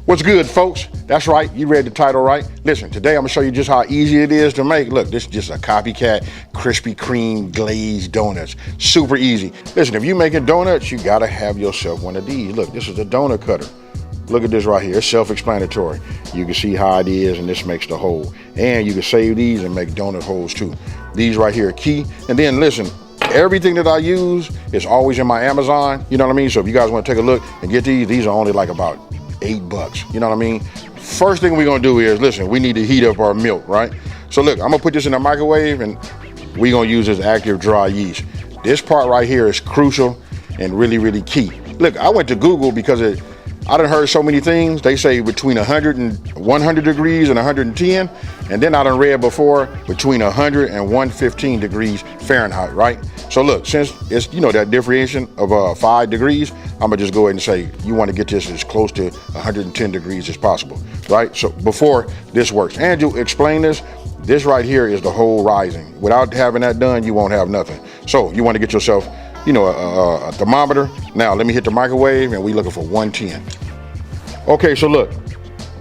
What's good, folks? That's right, you read the title right. Listen, today I'm gonna show you just how easy it is to make. Look, this is just a copycat Krispy Kreme glazed donuts. Super easy. Listen, if you're making donuts, you gotta have yourself one of these. Look, this is a donut cutter. Look at this right here, it's self-explanatory. You can see how it is, and this makes the hole. And you can save these and make donut holes too. These right here are key. And then listen, everything that I use is always in my Amazon, you know what I mean? So if you guys wanna take a look and get these are only like about $8, you know what I mean? First thing we're gonna do is, listen, we need to heat up our milk, right? So look, I'm gonna put this in the microwave and we're gonna use this active dry yeast. This part right here is crucial and really, really key. Look, I went to Google because I done heard so many things. They say between 100 degrees and 110, and then I done read before between 100 and 115 degrees Fahrenheit, right? So look, since it's, you know, that differentiation of 5 degrees, I'm gonna just go ahead and say you wanna get this as close to 110 degrees as possible, right? So before this works, and you explain this right here is the whole rising. Without having that done, you won't have nothing. So you wanna get yourself, you know, a thermometer. Now let me hit the microwave and we looking for 110. Okay, so look,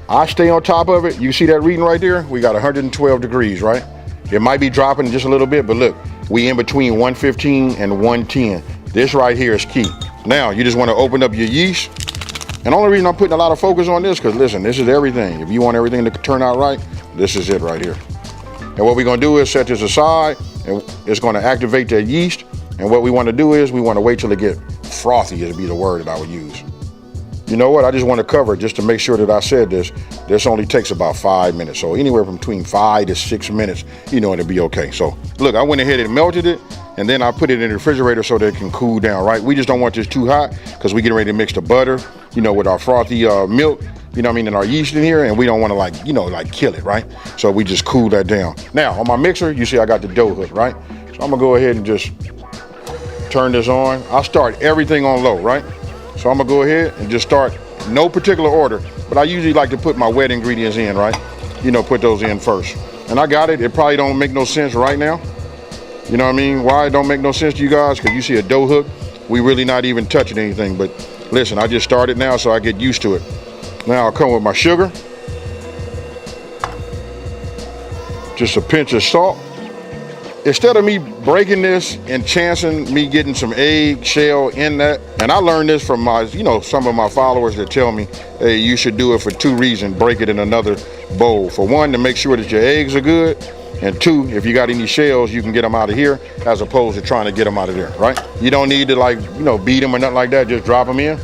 I stay on top of it. You see that reading right there? We got 112 degrees, right? It might be dropping just a little bit, but look, we in between 115 and 110. This right here is key. Now, you just wanna open up your yeast. And the only reason I'm putting a lot of focus on this, because listen, this is everything. If you want everything to turn out right, this is it right here. And what we're gonna do is set this aside, and it's gonna activate that yeast. And what we wanna do is, we wanna wait till it get frothy, would be the word that I would use. You know what, I just wanna cover it just to make sure that I said this. This only takes about 5 minutes. So anywhere from between 5 to 6 minutes, you know, it'll be okay. So look, I went ahead and melted it, and then I put it in the refrigerator so that it can cool down, right? We just don't want this too hot because we getting ready to mix the butter, you know, with our frothy milk, you know what I mean, and our yeast in here, and we don't wanna like, you know, like kill it, right? So we just cool that down. Now, on my mixer, you see I got the dough hook, right? So I'm gonna go ahead and just turn this on. I'll start everything on low, right? So I'm gonna go ahead and just start, no particular order, but I usually like to put my wet ingredients in, right? You know, put those in first. And I got it, it probably don't make no sense right now. You know what I mean? Why it don't make no sense to you guys? Because you see a dough hook, we really not even touching anything, but listen, I just started now so I get used to it. Now I'll come with my sugar. Just a pinch of salt. Instead of me breaking this and chancing me getting some egg shell in that, and I learned this from my, you know, some of my followers that tell me, hey, you should do it for 2 reasons. Break it in another bowl. For one, to make sure that your eggs are good, and 2, if you got any shells, you can get them out of here as opposed to trying to get them out of there, right? You don't need to like, you know, beat them or nothing like that, just drop them in.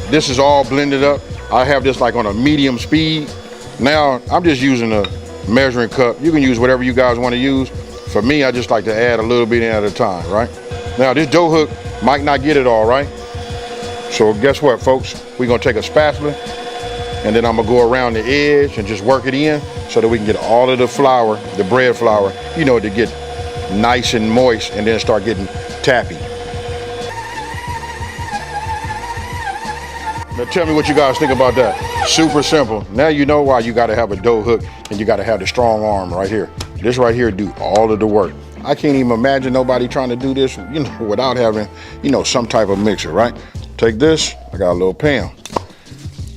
This is all blended up. I have this like on a medium speed. Now, I'm just using a measuring cup. You can use whatever you guys want to use. For me, I just like to add a little bit in at a time, right? Now, this dough hook might not get it all, right? So guess what, folks? We're gonna take a spatula, and then I'm gonna go around the edge and just work it in so that we can get all of the flour, the bread flour, you know, to get nice and moist and then start getting tappy. Now tell me what you guys think about that. Super simple. Now you know why you gotta have a dough hook and you gotta have the strong arm right here. This right here do all of the work. I can't even imagine nobody trying to do this, you know, without having, you know, some type of mixer, right? Take this, I got a little pan.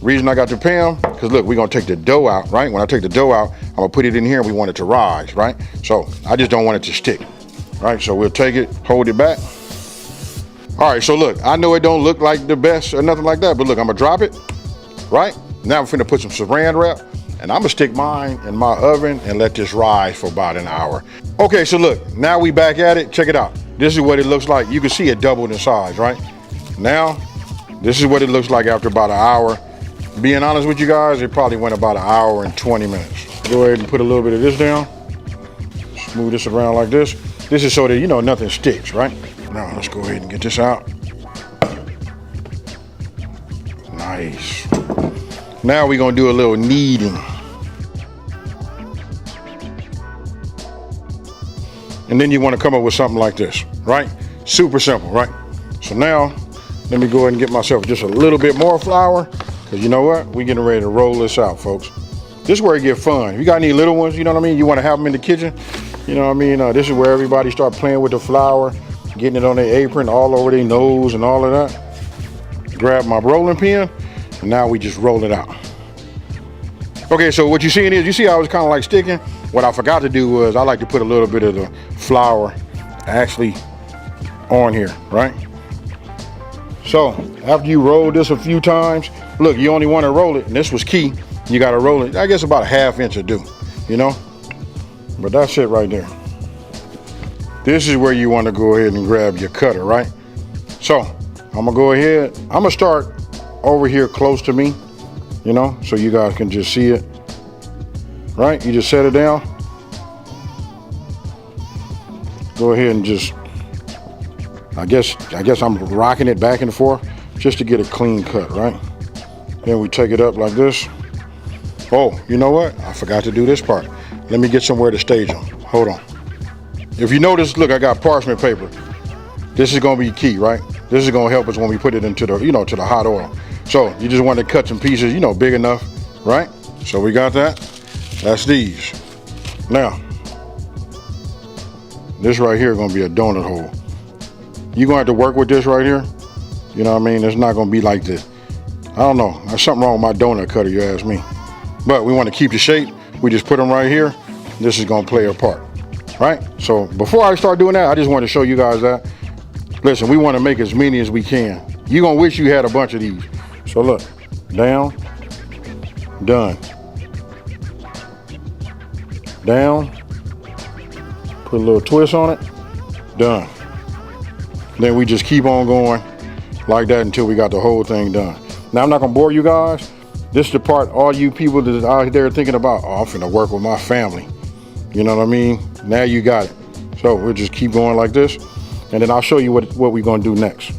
Reason I got the pan, because look, we're gonna take the dough out, right? When I take the dough out, I'm gonna put it in here and we want it to rise, right? So I just don't want it to stick, right? So we'll take it, hold it back. All right, so look, I know it don't look like the best or nothing like that, but look, I'm gonna drop it, right? Now I'm finna put some saran wrap, and I'm gonna stick mine in my oven and let this rise for about an hour. Okay, so look, now we back at it. Check it out. This is what it looks like. You can see it doubled in size, right? Now, this is what it looks like after about an hour. Being honest with you guys, it probably went about an hour and 20 minutes. Go ahead and put a little bit of this down. Smooth this around like this. This is so that, you know, nothing sticks, right? Now, let's go ahead and get this out. Nice. Now we're gonna do a little kneading. And then you wanna come up with something like this, right? Super simple, right? So now, let me go ahead and get myself just a little bit more flour, because you know what? We're getting ready to roll this out, folks. This is where it get fun. If you got any little ones, you know what I mean? You wanna have them in the kitchen, you know what I mean? This is where everybody start playing with the flour, getting it on their apron, all over their nose and all of that. Grab my rolling pin, and now we just roll it out. Okay, so what you're seeing is, you see how it's kind of like sticking? What I forgot to do was I like to put a little bit of the flour actually on here, right? So after you roll this a few times, look, you only want to roll it, and this was key. You got to roll it, I guess about a ½ inch will do, you know? But that's it right there. This is where you want to go ahead and grab your cutter, right? So I'm gonna go ahead, I'm gonna start over here close to me, you know, so you guys can just see it, right? You just set it down. Go ahead and just, I guess I'm rocking it back and forth just to get a clean cut, right? Then we take it up like this. Oh, you know what? I forgot to do this part. Let me get somewhere to stage them. Hold on. If you notice, look, I got parchment paper. This is gonna be key, right? This is gonna help us when we put it into the, you know, to the hot oil. So you just want to cut some pieces, you know, big enough, right? So we got that. That's these. Now, this right here is gonna be a donut hole. You're gonna have to work with this right here. You know what I mean? It's not gonna be like this. I don't know. There's something wrong with my donut cutter, you ask me. But we want to keep the shape. We just put them right here. This is gonna play a part, right? So before I start doing that, I just want to show you guys that. Listen, we want to make as many as we can. You're gonna wish you had a bunch of these. So look, down, done. Down, put a little twist on it, done. Then we just keep on going like that until we got the whole thing done. Now I'm not gonna bore you guys. This is the part all you people that are out there thinking about, oh, I'm finna work with my family. You know what I mean? Now you got it. So we'll just keep going like this, and then I'll show you what we're gonna do next.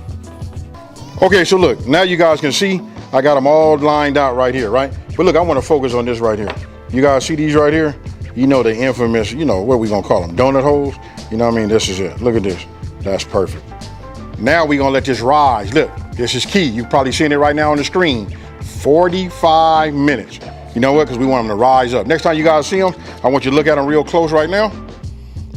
Okay, so look, now you guys can see I got them all lined out right here, right? But look, I want to focus on this right here. You guys see these right here? You know the infamous, you know, what we gonna call them, donut holes? You know what I mean? This is it. Look at this. That's perfect. Now we're gonna let this rise. Look, this is key. You've probably seen it right now on the screen. 45 minutes. You know what? Because we want them to rise up. Next time you guys see them, I want you to look at them real close right now.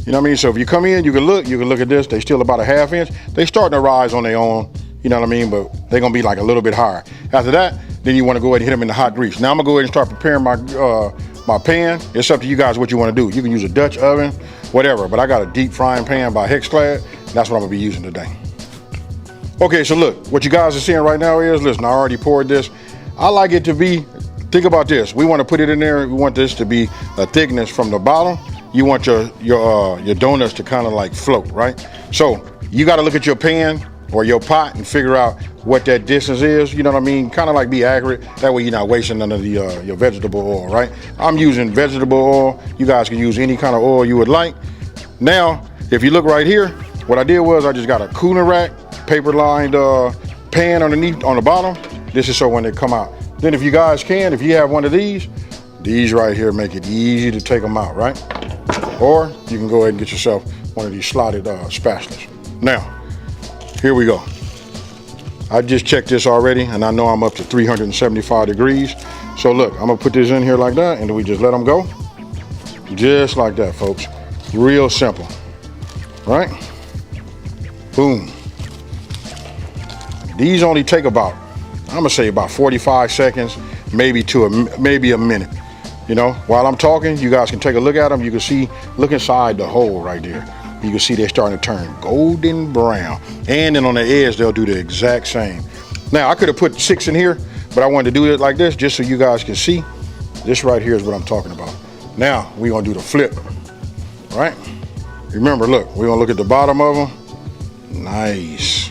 You know what I mean? So if you come in, you can look at this. They still about a ½ inch. They starting to rise on their own. You know what I mean? But they're gonna be like a little bit higher. After that, then you want to go ahead and hit them in the hot grease. Now I'm gonna go ahead and start preparing my my pan. It's up to you guys what you want to do. You can use a Dutch oven, whatever. But I got a deep frying pan by Hexclad. That's what I'm gonna be using today. Okay, so look, what you guys are seeing right now is, listen, I already poured this. I like it to be, think about this. We want to put it in there. We want this to be a thickness from the bottom. You want your donuts to kind of like float, right? So you got to look at your pan or your pot and figure out what that distance is. You know what I mean? Kind of like be accurate. That way you're not wasting none of the your vegetable oil, right? I'm using vegetable oil. You guys can use any kind of oil you would like. Now, if you look right here, what I did was I just got a cooling rack, paper lined pan underneath on the bottom. This is so when they come out. Then if you guys can, if you have one of these right here make it easy to take them out, right? Or you can go ahead and get yourself one of these slotted spatulas. Now, here we go. I just checked this already and I know I'm up to 375 degrees. So look, I'm gonna put this in here like that and then we just let them go. Just like that, folks. Real simple, right? Boom. These only take about, I'm gonna say about 45 seconds, maybe a minute. You know, while I'm talking, you guys can take a look at them. You can see, look inside the hole right there. You can see they're starting to turn golden brown. And then on the edge, they'll do the exact same. Now, I could have put 6 in here, but I wanted to do it like this just so you guys can see. This right here is what I'm talking about. Now, we're gonna do the flip, right? Remember, look, we're gonna look at the bottom of them. Nice.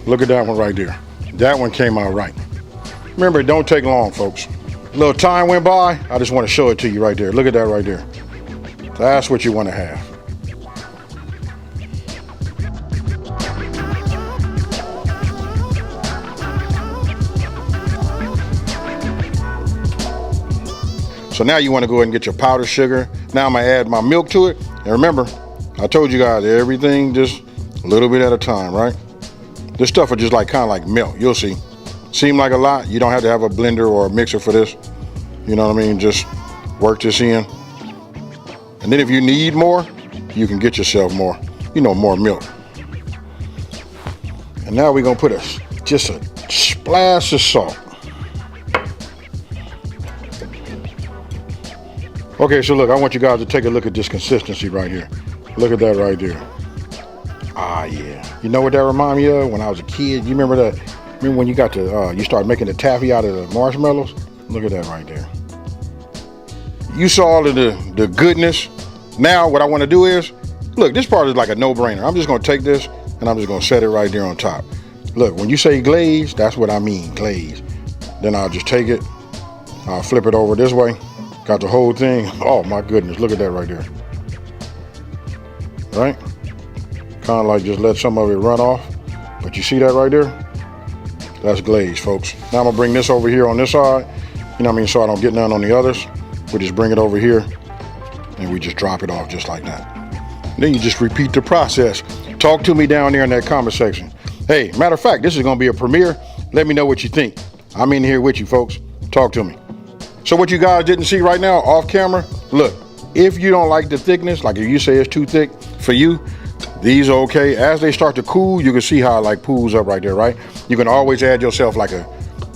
Look at that one right there. That one came out right. Remember, it don't take long, folks. A little time went by. I just want to show it to you right there. Look at that right there. That's what you want to have. So now you want to go ahead and get your powdered sugar. Now I'm going to add my milk to it. And remember, I told you guys, everything just a little bit at a time, right? This stuff will just like kind of like melt. You'll see. Seem like a lot. You don't have to have a blender or a mixer for this. You know what I mean? Just work this in. And then if you need more, you can get yourself more, you know, more milk. And now we're gonna put just a splash of salt. Okay, so look, I want you guys to take a look at this consistency right here. Look at that right there. Ah, yeah. You know what that reminds me of? When I was a kid, you remember that? Remember when you got to, you started making the taffy out of the marshmallows? Look at that right there. You saw all of the goodness. Now what I want to do is, look, this part is like a no-brainer. I'm just gonna take this and I'm just gonna set it right there on top. Look, when you say glaze, that's what I mean, glaze. Then I'll just take it, I'll flip it over this way. Got the whole thing. Oh my goodness, look at that right there. Right? Kind of like just let some of it run off. But you see that right there? That's glaze, folks. Now I'm gonna bring this over here on this side, you know what I mean, so I don't get none on the others. We just bring it over here and we just drop it off just like that. Then you just repeat the process. Talk to me down there in that comment section. Hey, matter of fact, this is gonna be a premiere. Let me know what you think. I'm in here with you, folks. Talk to me. So what you guys didn't see right now off camera, look, if you don't like the thickness, like if you say it's too thick for you, these are okay. As they start to cool, you can see how it like pools up right there, right? You can always add yourself like I'm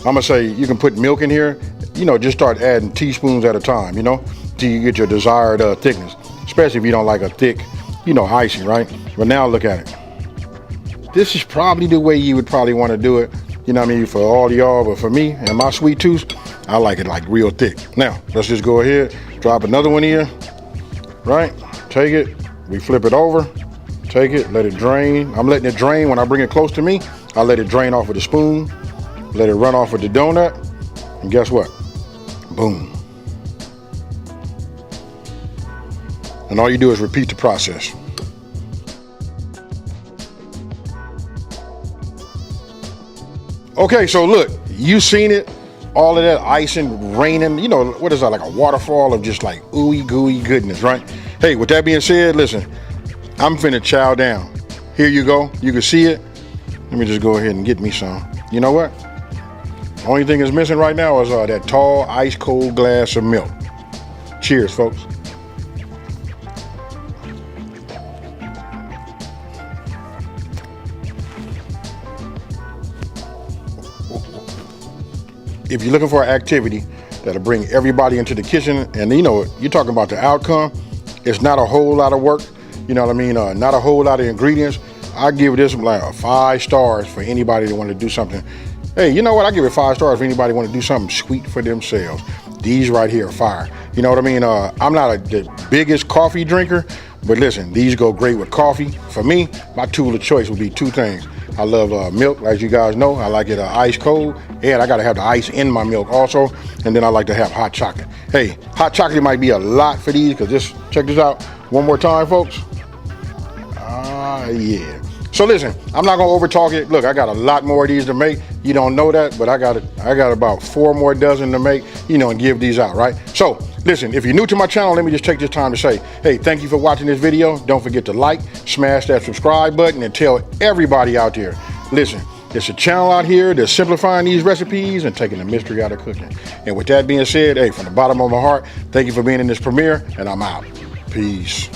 gonna say you can put milk in here, you know, just start adding teaspoons at a time, you know, till you get your desired thickness, especially if you don't like a thick, you know, icing, right? But now look at it. This is probably the way you would probably want to do it, you know what I mean, for all y'all, but for me and my sweet tooth, I like it like real thick. Now, let's just go ahead, drop another one here, right? Take it, we flip it over, take it, let it drain. I'm letting it drain when I bring it close to me. I let it drain off with a spoon, let it run off with the donut, and guess what? Boom. And all you do is repeat the process. Okay, so look, you seen it. All of that icing, raining, you know, what is that, like a waterfall of just like ooey gooey goodness, right? Hey, with that being said, listen, I'm finna chow down. Here you go, you can see it. Let me just go ahead and get me some. You know what? Only thing is missing right now is that tall, ice cold glass of milk. Cheers, folks. If you're looking for an activity that'll bring everybody into the kitchen, and you know, you're talking about the outcome, it's not a whole lot of work, you know what I mean, not a whole lot of ingredients. I give this like a 5 stars for anybody that want to do something. Hey, you know what, I give it 5 stars for anybody want to do something sweet for themselves. These right here are fire. You know what I mean, I'm not the biggest coffee drinker, but listen, these go great with coffee. For me, my tool of choice would be 2 things. I love milk, as you guys know. I like it ice cold, and I gotta have the ice in my milk also. And then I like to have hot chocolate. Hey, hot chocolate might be a lot for these, because this, check this out one more time, folks. Yeah. So listen, I'm not gonna over talk it. Look, I got a lot more of these to make. You don't know that, but I got about 4 more dozen to make, you know, and give these out, right? So listen, if you're new to my channel, let me just take this time to say, hey, thank you for watching this video. Don't forget to like, smash that subscribe button, and tell everybody out there, listen, there's a channel out here that's simplifying these recipes and taking the mystery out of cooking. And with that being said, hey, from the bottom of my heart, thank you for being in this premiere, and I'm out. Peace.